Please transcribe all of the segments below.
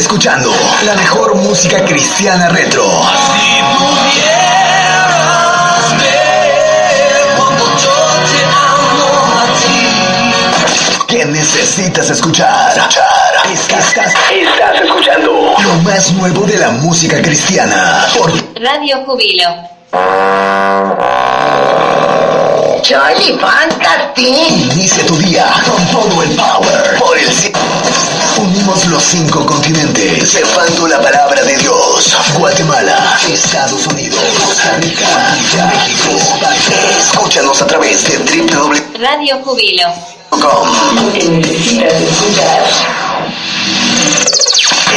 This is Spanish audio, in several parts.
escuchando la mejor música cristiana retro. Si pudieras ver cuando yo te amo a ti. ¿Qué necesitas escuchar? Estás escuchando lo más nuevo de la música cristiana por Radio Júbilo. Charlie, Fantastic. Inicia tu día con todo el power por el unimos los 5 continentes, llevando la palabra de Dios. Guatemala, Estados Unidos, Costa Rica, México, España. Escúchanos a través de www.radiojúbilo.com.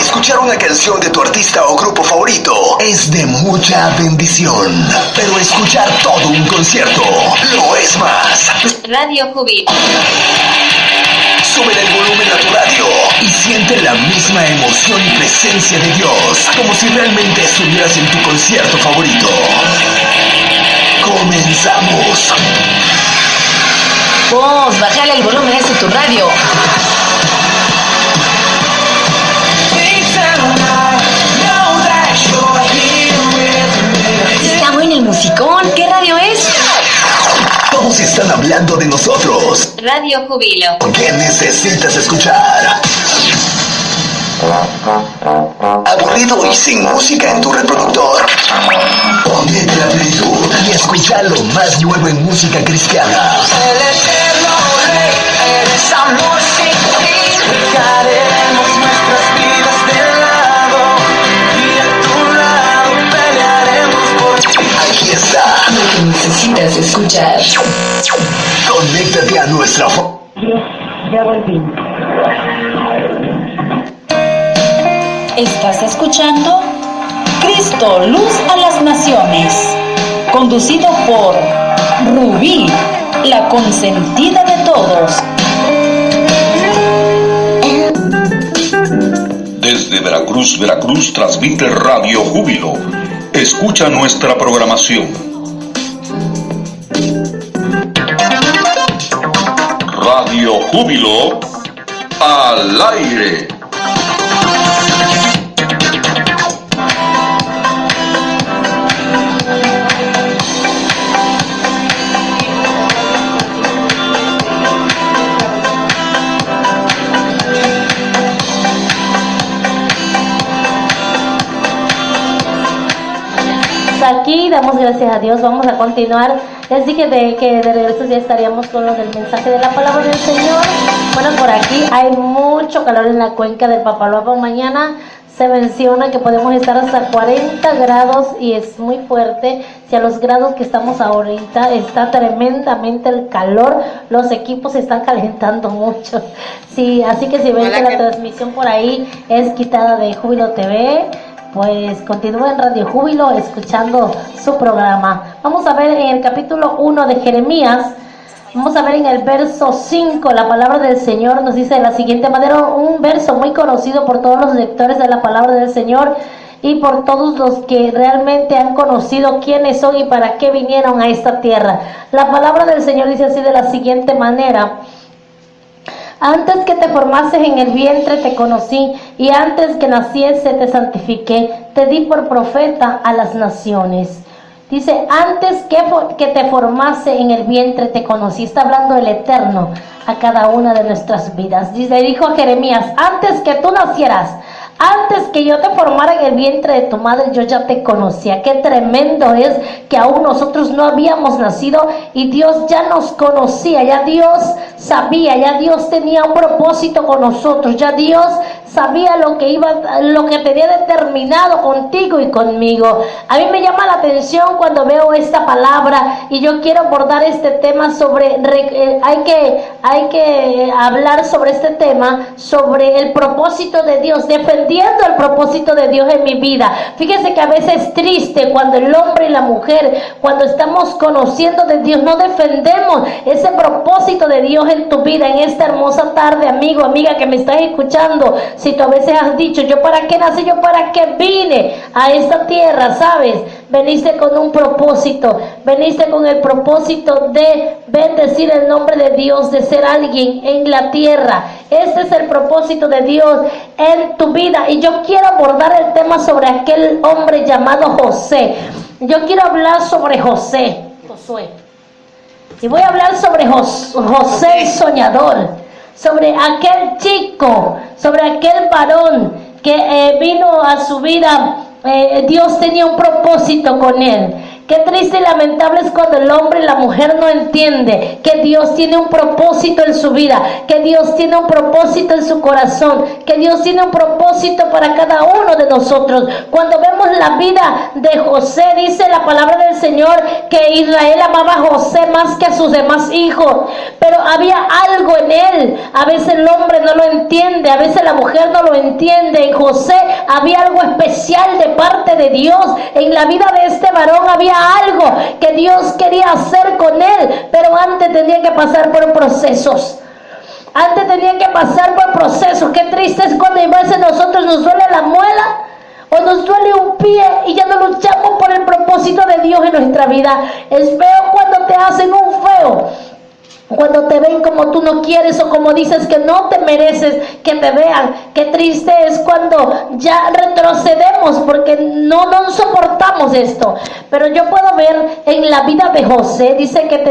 Escuchar una canción de tu artista o grupo favorito es de mucha bendición, pero escuchar todo un concierto lo es más. Radio Júbilo. Sube el volumen a tu radio y siente la misma emoción y presencia de Dios, como si realmente estuvieras en tu concierto favorito. Comenzamos. Vos, bájale el volumen a tu radio. Estamos en el musicón. ¿Qué radio es? Todos están hablando de nosotros. Radio Júbilo. ¿Qué necesitas escuchar? ¿Aburrido y sin música en tu reproductor? Ponete la plenitud y escucha lo más nuevo en música cristiana. El eterno rey, eres amor sin fin. Dejaremos nuestras vidas de lado y a tu lado pelearemos por ti. Aquí está. Lo que necesitas escuchar. Conéctate a nuestra Ya volví. Estás escuchando Cristo, Luz a las Naciones, conducido por Rubí, la consentida de todos. Desde Veracruz, transmite Radio Júbilo. Escucha nuestra programación. Radio Júbilo al aire. Aquí damos gracias a Dios, vamos a continuar. Les dije que de regreso ya estaríamos con los del mensaje de la palabra del Señor. Bueno, por aquí hay mucho calor en la cuenca del Papaloapan. Mañana se menciona que podemos estar hasta 40 grados y es muy fuerte. Si a los grados que estamos ahorita está tremendamente el calor, los equipos se están calentando mucho. Sí, así que si ven que la transmisión por ahí es quitada de Júbilo TV, pues continúa en Radio Júbilo escuchando su programa. Vamos a ver en el capítulo 1 de Jeremías, vamos a ver en el verso 5, la palabra del Señor nos dice de la siguiente manera, un verso muy conocido por todos los lectores de la palabra del Señor y por todos los que realmente han conocido quiénes son y para qué vinieron a esta tierra. La palabra del Señor dice así de la siguiente manera: antes que te formases en el vientre te conocí, y antes que naciese te santifiqué, te di por profeta a las naciones. Dice, antes que te formase en el vientre te conocí. Está hablando el Eterno a cada una de nuestras vidas. Dice, dijo a Jeremías, antes que tú nacieras, antes que yo te formara en el vientre de tu madre, yo ya te conocía. Qué tremendo es que aún nosotros no habíamos nacido y Dios ya nos conocía, ya Dios sabía, ya Dios tenía un propósito con nosotros, ya Dios sabía lo que tenía determinado contigo y conmigo. A mí me llama la atención cuando veo esta palabra y yo quiero abordar este tema sobre, hay que hablar sobre este tema, sobre el propósito de Dios, defendiendo el propósito de Dios en mi vida. Fíjese que a veces es triste cuando el hombre y la mujer, cuando estamos conociendo de Dios, no defendemos ese propósito de Dios en tu vida. En esta hermosa tarde, amigo, amiga que me estás escuchando, si tú a veces has dicho, yo para qué nací, yo para qué vine a esta tierra, ¿sabes? Veniste con un propósito, veniste con el propósito de bendecir el nombre de Dios, de ser alguien en la tierra. Este es el propósito de Dios en tu vida. Y yo quiero abordar el tema sobre aquel hombre llamado José. Yo quiero hablar sobre Josué. Y voy a hablar sobre José el soñador, sobre aquel chico, sobre aquel varón que vino a su vida. Dios tenía un propósito con él. Qué triste y lamentable es cuando el hombre y la mujer no entiende que Dios tiene un propósito en su vida, que Dios tiene un propósito en su corazón, que Dios tiene un propósito para cada uno de nosotros. Cuando vemos la vida de José, dice la palabra del Señor que Israel amaba a José más que a sus demás hijos, pero había algo en él. A veces el hombre no lo entiende, a veces la mujer no lo entiende. En José había algo especial de parte de Dios. En la vida de este varón había algo que Dios quería hacer con él, pero antes tenía que pasar por procesos. Antes tenía que pasar por procesos. Qué triste es cuando a veces nosotros nos duele la muela o nos duele un pie y ya no luchamos por el propósito de Dios en nuestra vida. Es feo cuando te hacen un feo, cuando te ven como tú no quieres o como dices que no te mereces que te vean. Qué triste es cuando ya retrocedemos porque no soportamos esto. Pero yo puedo ver en la vida de José, dice que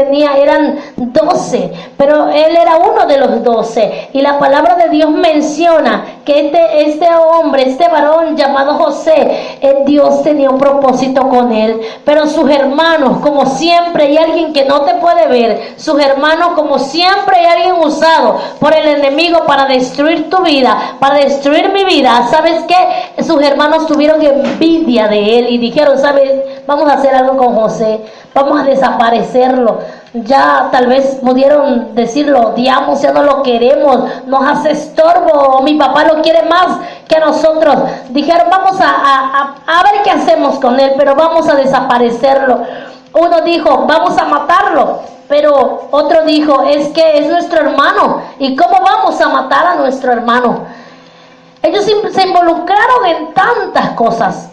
eran 12, pero él era uno de los 12. Y la palabra de Dios menciona que este hombre, este varón llamado José, Dios tenía un propósito con él. Pero sus hermanos, como siempre hay alguien que no te puede ver, sus hermanos, como siempre hay alguien usado por el enemigo para destruir tu vida, para destruir mi vida. ¿Sabes qué? Sus hermanos tuvieron envidia de él y dijeron, ¿sabes? Vamos a hacer algo con José, vamos a desaparecerlo. Ya tal vez pudieron decir, lo odiamos, ya no lo queremos, nos hace estorbo, mi papá lo quiere más que nosotros. Dijeron, vamos a ver qué hacemos con él, pero vamos a desaparecerlo. Uno dijo, vamos a matarlo. Pero otro dijo, es que es nuestro hermano. ¿Y cómo vamos a matar a nuestro hermano? Ellos se involucraron en tantas cosas.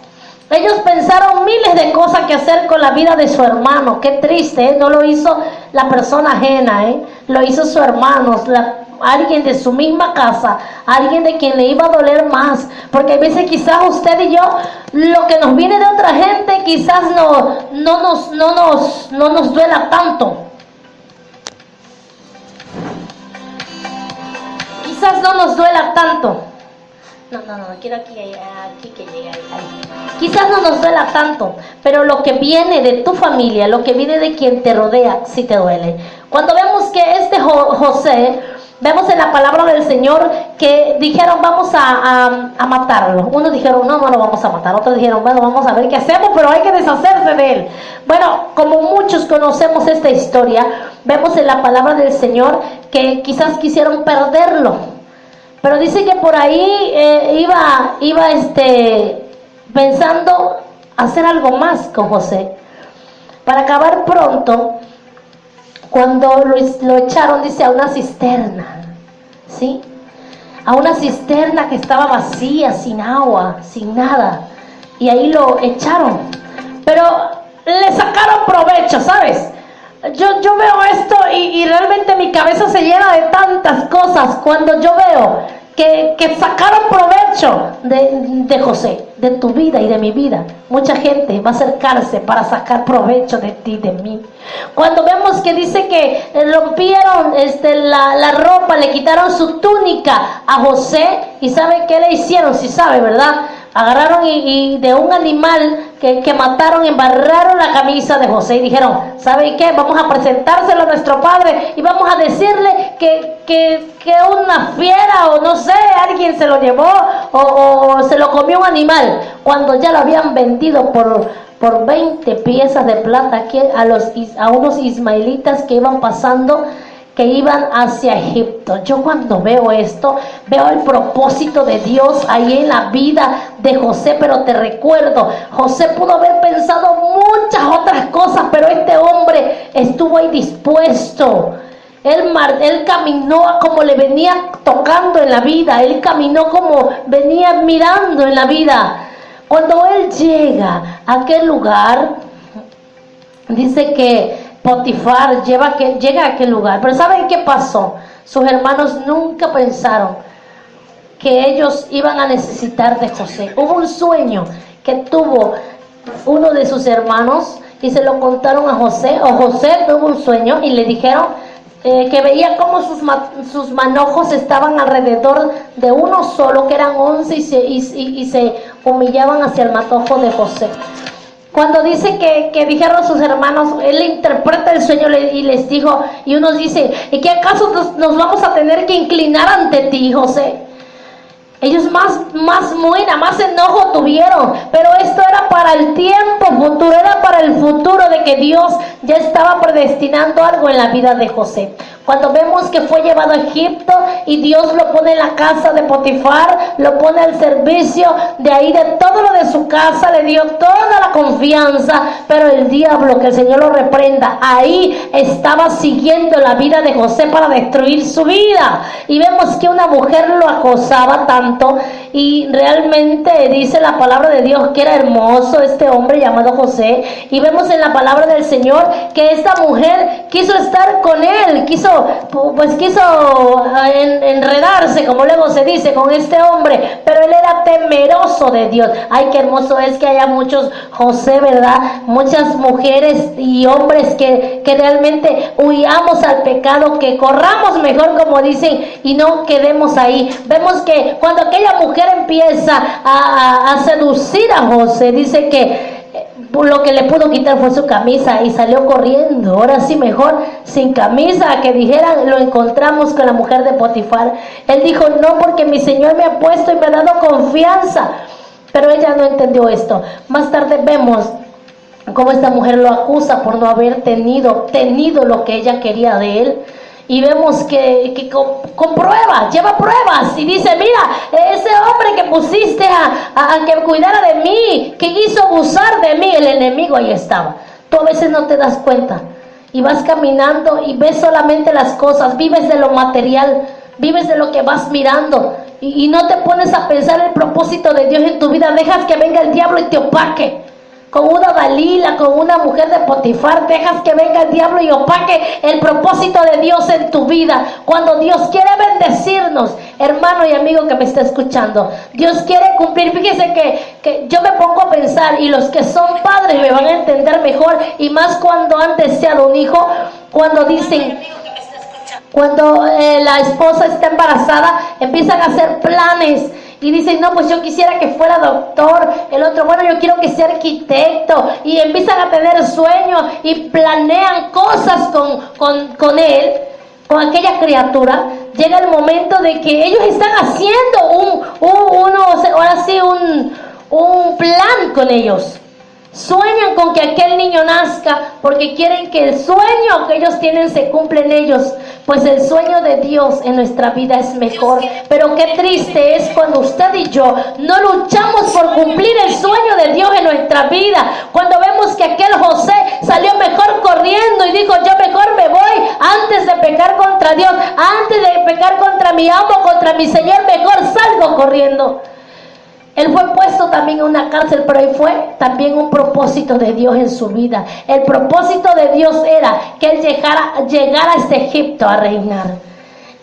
Ellos pensaron miles de cosas que hacer con la vida de su hermano. Qué triste, ¿eh? No lo hizo la persona ajena, lo hizo su hermano, alguien de su misma casa, alguien de quien le iba a doler más. Porque a veces quizás usted y yo, lo que nos viene de otra gente quizás no nos duela tanto. Quizás no nos duela tanto. No, quiero aquí que llegue ahí. Quizás no nos duela tanto, pero lo que viene de tu familia, lo que viene de quien te rodea, sí te duele. Cuando vemos que José, vemos en la palabra del Señor que dijeron, vamos a matarlo. Unos dijeron, no lo vamos a matar. Otros dijeron, bueno, vamos a ver qué hacemos, pero hay que deshacerse de él. Bueno, como muchos conocemos esta historia, vemos en la palabra del Señor que quizás quisieron perderlo. Pero dice que por ahí iba pensando hacer algo más con José. Para acabar pronto, cuando lo echaron, dice, a una cisterna, ¿sí? A una cisterna que estaba vacía, sin agua, sin nada. Y ahí lo echaron. Pero le sacaron provecho, ¿sabes? Yo veo esto y realmente mi cabeza se llena de tantas cosas cuando yo veo que sacaron provecho de José, de tu vida y de mi vida. Mucha gente va a acercarse para sacar provecho de ti, de mí. Cuando vemos que dice que rompieron la ropa, le quitaron su túnica a José, y ¿sabe qué le hicieron? Si sabe, ¿verdad? Agarraron y de un animal que mataron, embarraron la camisa de José y dijeron, ¿sabe qué? Vamos a presentárselo a nuestro padre y vamos a decirle que una fiera o no sé, alguien se lo llevó o se lo comió un animal, cuando ya lo habían vendido por 20 piezas de plata a unos ismaelitas que iban pasando, que iban hacia Egipto. Yo cuando veo esto, veo el propósito de Dios ahí en la vida de José. Pero te recuerdo, José pudo haber pensado muchas otras cosas, pero este hombre estuvo ahí dispuesto. Él caminó como le venía tocando en la vida, él caminó como venía mirando en la vida. Cuando él llega a aquel lugar, dice que Potifar llega a aquel lugar. Pero ¿saben qué pasó? Sus hermanos nunca pensaron que ellos iban a necesitar de José. Hubo un sueño que tuvo uno de sus hermanos y se lo contaron a José, o José tuvo un sueño y le dijeron que veía cómo sus manojos estaban alrededor de uno solo, que eran 11, y se humillaban hacia el matojo de José. Cuando dice que dijeron sus hermanos, él interpreta el sueño y les dijo, y unos dicen, ¿y qué acaso nos vamos a tener que inclinar ante ti, José? Ellos más enojo tuvieron, pero esto era para el tiempo futuro, era para el futuro de que Dios ya estaba predestinando algo en la vida de José. Cuando vemos que fue llevado a Egipto y Dios lo pone en la casa de Potifar, lo pone al servicio de ahí, de todo lo de su casa, le dio toda la confianza, pero el diablo, que el Señor lo reprenda, ahí estaba siguiendo la vida de José para destruir su vida. Y vemos que una mujer lo acosaba tanto, y realmente dice la palabra de Dios que era hermoso este hombre llamado José, y vemos en la palabra del Señor que esta mujer quiso estar con él, quiso enredarse, como luego se dice, con este hombre, pero él era temeroso de Dios. Ay, qué hermoso es que haya muchos José, ¿verdad? Muchas mujeres y hombres que realmente huyamos al pecado, que corramos mejor, como dicen, y no quedemos ahí. Vemos que cuando aquella mujer empieza a seducir a José, dice que lo que le pudo quitar fue su camisa y salió corriendo. Ahora sí, mejor sin camisa, que dijeran, lo encontramos con la mujer de Potifar. Él dijo, no, porque mi Señor me ha puesto y me ha dado confianza. Pero ella no entendió esto. Más tarde vemos cómo esta mujer lo acusa por no haber tenido lo que ella quería de él. Y vemos que con pruebas, lleva pruebas, y dice, mira, ese hombre que pusiste a que cuidara de mí, que quiso abusar de mí, el enemigo ahí estaba. Tú a veces no te das cuenta y vas caminando y ves solamente las cosas, vives de lo material, vives de lo que vas mirando, y no te pones a pensar el propósito de Dios en tu vida. Dejas que venga el diablo y te opaque. Con una Dalila, con una mujer de Potifar, dejas que venga el diablo y opaque el propósito de Dios en tu vida. Cuando Dios quiere bendecirnos, hermano y amigo que me está escuchando, Dios quiere cumplir. Fíjese que yo me pongo a pensar, y los que son padres me van a entender mejor, y más cuando han deseado un hijo, cuando dicen, cuando la esposa está embarazada, empiezan a hacer planes. Y dicen, no, pues yo quisiera que fuera doctor. El otro, bueno, yo quiero que sea arquitecto. Y empiezan a tener sueños y planean cosas con él, con aquella criatura. Llega el momento de que ellos están haciendo un plan con ellos. Sueñan con que aquel niño nazca porque quieren que el sueño que ellos tienen se cumpla en ellos. Pues el sueño de Dios en nuestra vida es mejor. Pero qué triste es cuando usted y yo no luchamos por cumplir el sueño de Dios en nuestra vida. Cuando vemos que aquel José salió mejor corriendo y dijo, yo mejor me voy antes de pecar contra Dios, antes de pecar contra mi amo, contra mi Señor, mejor salgo corriendo. Él fue puesto también en una cárcel, pero ahí fue también un propósito de Dios en su vida. El propósito de Dios era que él llegara a este Egipto a reinar.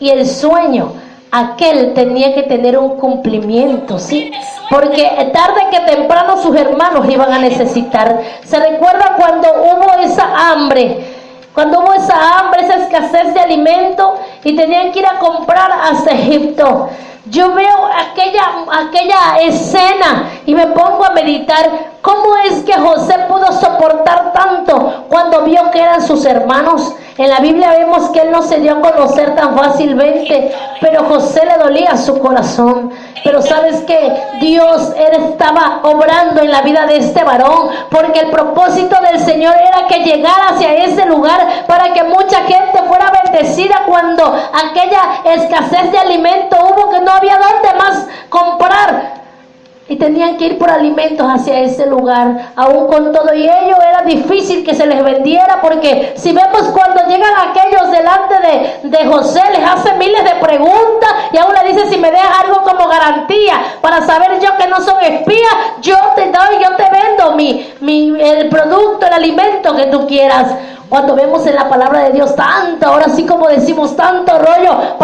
Y el sueño, aquel tenía que tener un cumplimiento, ¿sí? Porque tarde que temprano sus hermanos iban a necesitar. ¿Se recuerda cuando hubo esa hambre? Cuando hubo esa escasez de alimento y tenían que ir a comprar hasta Egipto. Yo veo aquella escena y me pongo a meditar cómo es que José pudo soportar tanto cuando vio que eran sus hermanos. En la Biblia vemos que él no se dio a conocer tan fácilmente, pero José le dolía su corazón. Pero sabes que Dios estaba obrando en la vida de este varón, porque el propósito del Señor era que llegara hacia ese lugar para que mucha gente fuera bendecida. Cuando aquella escasez de alimento hubo, que no había dónde más comprar y tenían que ir por alimentos hacia ese lugar, aún con todo y ello era difícil que se les vendiera, porque si vemos cuando llegan aquellos delante de José, les hace miles de preguntas y aún le dice, si me dejas algo como garantía para saber yo que no son espías, yo te doy, yo te vendo el producto, el alimento que tú quieras. Cuando vemos en la palabra de Dios tanto, ahora sí como decimos, tanto rollo,